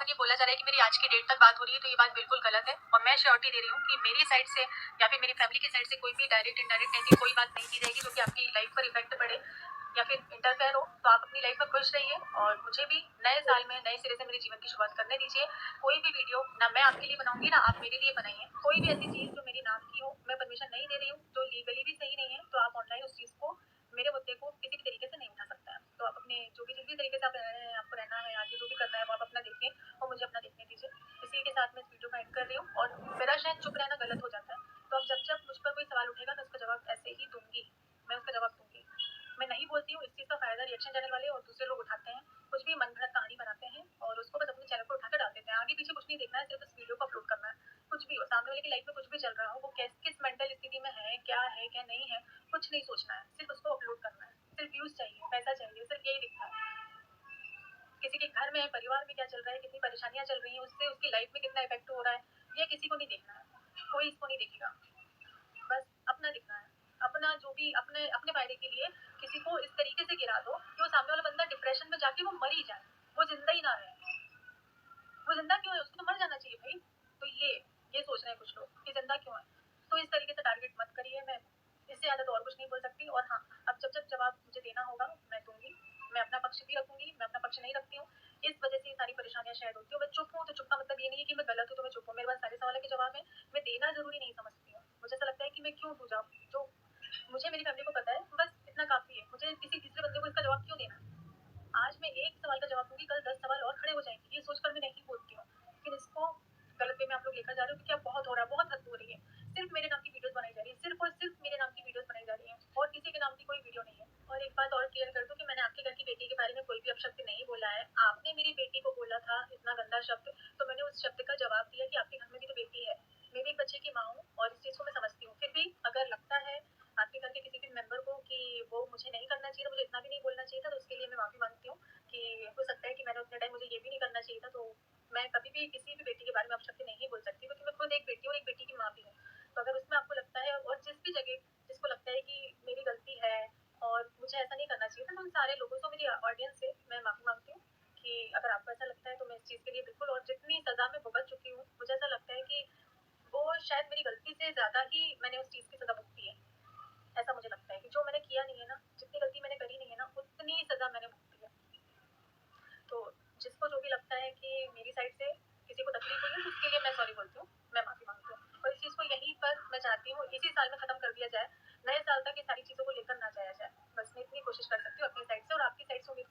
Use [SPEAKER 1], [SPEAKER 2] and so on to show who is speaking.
[SPEAKER 1] ये बोला जा रहा है कि मेरी आज की डेट तक बात हो रही है, तो ये बात बिल्कुल गलत है और मैं श्योरिटी दे रही हूँ कि मेरी साइड से या फिर मेरी फैमिली की साइड से कोई भी डायरेक्ट इनडायरेक्ट ऐसी कोई बात नहीं की जाएगी जो कि आपकी लाइफ पर इफेक्ट पड़े या फिर इंटरफेयर हो। तो आप अपनी लाइफ में खुश रहिए और मुझे भी नए साल में नए सिरे से मेरे जीवन की शुरुआत करने दीजिए। कोई भी वीडियो ना मैं आपके लिए बनाऊंगी ना आप मेरे लिए बनाइए। कोई भी ऐसी चीज जो मेरे नाम की हो, मैं परमिशन नहीं दे रही हूँ, जो लीगली भी सही नहीं है, तो आप ऑनलाइन उस चीज को, मेरे मुद्दे को किसी भी तरीके से नहीं उठा सकते हैं। तो आप अपने जो भी जिस भी तरीके से आप रह रहे हैं, आपको रहना है, आगे जो भी करना है वो आप अपना देखिए और मुझे अपना देखने दीजिए। इसी के साथ मैं इस वीडियो को एंड कर रही हूँ और मेरा शायद चुप रहना गलत हो जाता है, तो अब जब जब मुझ पर कोई सवाल उठेगा मैं उसका जवाब ऐसे ही दूंगी, मैं उसका जवाब दूंगी। मैं नहीं बोलती हूँ, इस चीज़ का फायदा रिएक्शन चैनल वाले और दूसरे लोग उठाते हैं, कुछ भी मनगढ़ंत कहानी बनाते हैं और उसको बस अपने चैनल पर उठाकर डाल देते हैं। आगे पीछे कुछ नहीं देखना है, सिर्फ इस वीडियो को अपलोड करना है। कुछ भी हो, सामने वाले की लाइफ में कुछ भी चल रहा हो, वो किस मेंटल स्थिति में है क्या नहीं है, कुछ नहीं सोचना है, सिर्फ उसको अपलोड करना है। सिर्फ व्यूज चाहिए, पैसा चाहिए, सिर्फ यही दिखता है। किसी के घर में, परिवार में क्या चल रहा है, कितनी परेशानियां चल रही हैं, उससे उसकी लाइफ में कितना इफेक्ट हो रहा है, ये किसी को नहीं देखना है। कोई इसको नहीं देखेगा। बस अपना दिखना है, अपना जो भी अपने अपने फायदे के लिए किसी को इस तरीके से गिरा दो कि वो सामने वाला बंदा डिप्रेशन में जाके वो मर ही जाए, वो जिंदा ही ना रहे। वो जिंदा क्यों है, उसको तो मर जाना चाहिए भाई। तो ये सोच रहे हैं कुछ लोग कि जिंदा क्यों है। तो इस तरीके से टारगेट मत करिए। मैं इससे ज्यादा तो और कुछ नहीं बोल सकती। और हाँ, अब जब जब जवाब मुझे देना होगा मैं दूंगी। मैं अपना पक्ष भी रखूंगी, मैं अपना पक्ष नहीं रखती हूँ, इस वजह से ये सारी परेशानियां शायद होती है। मैं चुप हूँ तो चुप का मतलब ये नहीं है कि मैं गलत हूँ तो मैं चुप हूँ। मेरे पास सारे सवालों के जवाब है, मैं देना जरूरी नहीं समझती हूँ। मुझे ऐसा लगता है कि मैं क्यों दूँ जवाब, जो मुझे मेरी फैमिली को पता है, बस इतना काफी है। मुझे किसी तीसरे बंदे को इसका जवाब क्यों देना है। आज मैं एक सवाल का जवाब दूंगी, कल 10 सवाल और खड़े हो जाएंगे, ये सोचकर मैं नहीं बोलती हूँ। लेकिन इसको गलत वे में आप लोग लेकर जा रहे हो क्योंकि अब बहुत हो रहा है, बहुत हद हो रही है। सिर्फ मेरे नाम की वीडियोस बनाई जा रही है, सिर्फ और सिर्फ मेरे नाम की वीडियोस बनाई जा रही है और किसी के नाम की कोई वीडियो नहीं है। और एक बात और क्लियर कर दूं कि मैंने आपके घर की बेटी के बारे में कोई भी अपशब्द नहीं बोला है। आपने मेरी बेटी को बोला था इतना गंदा शब्द, तो मैंने उस शब्द का जवाब दिया कि आपके घर में भी तो बेटी है, मैं भी एक बच्चे की माँ हूँ और इस चीज को मैं समझती हूँ। फिर भी अगर लगता है आपके घर के किसी भी मेंबर को कि वो मुझे नहीं करना चाहिए था, मुझे इतना भी नहीं बोलना चाहिए था, तो उसके लिए मैं माफी मांगती हूँ कि हो सकता है कि मैंने उतने टाइम मुझे ये भी नहीं करना चाहिए था। तो मैं कभी भी किसी भी बेटी के बारे में अपशब्द नहीं बोल सकती क्योंकि मैं खुद एक बेटी और एक बेटी की माँ भी हूँ। तो अगर उसमें आपको लगता है और जिस भी जगह जिसको लगता है कि मेरी गलती है और मुझे ऐसा नहीं करना चाहिए था, तो उन सारे लोगों से, मेरी ऑडियंस से मैं माफी मांगती हूँ कि अगर आपको ऐसा लगता है तो मैं इस चीज़ के लिए बिल्कुल, और जितनी सजा मैं भुगत चुकी हूँ मुझे ऐसा लगता है कि वो शायद मेरी गलती से ज़्यादा ही मैंने उस चीज़ की सजा भुगती है। ऐसा मुझे लगता है कि जो मैंने किया नहीं है ना, जितनी गलती मैंने करी नहीं है ना, उतनी सजा मैंने भुगती है। तो जिसको जो भी लगता है कि मेरी साइड से किसी को तकलीफ हुई है तो उसके लिए मैं सॉरी बोलती हूँ, मैं माफी मांगती हूँ। और इस चीज़ को यहीं पर मैं चाहती हूँ इसी साल में खत्म कर दिया जाए, नए साल तक ये सारी चीज़ों को लेकर ना जाया जाए। बस मैं इतनी कोशिश कर सकती हूँ अपनी साइड से और आपकी साइड से उम्मीद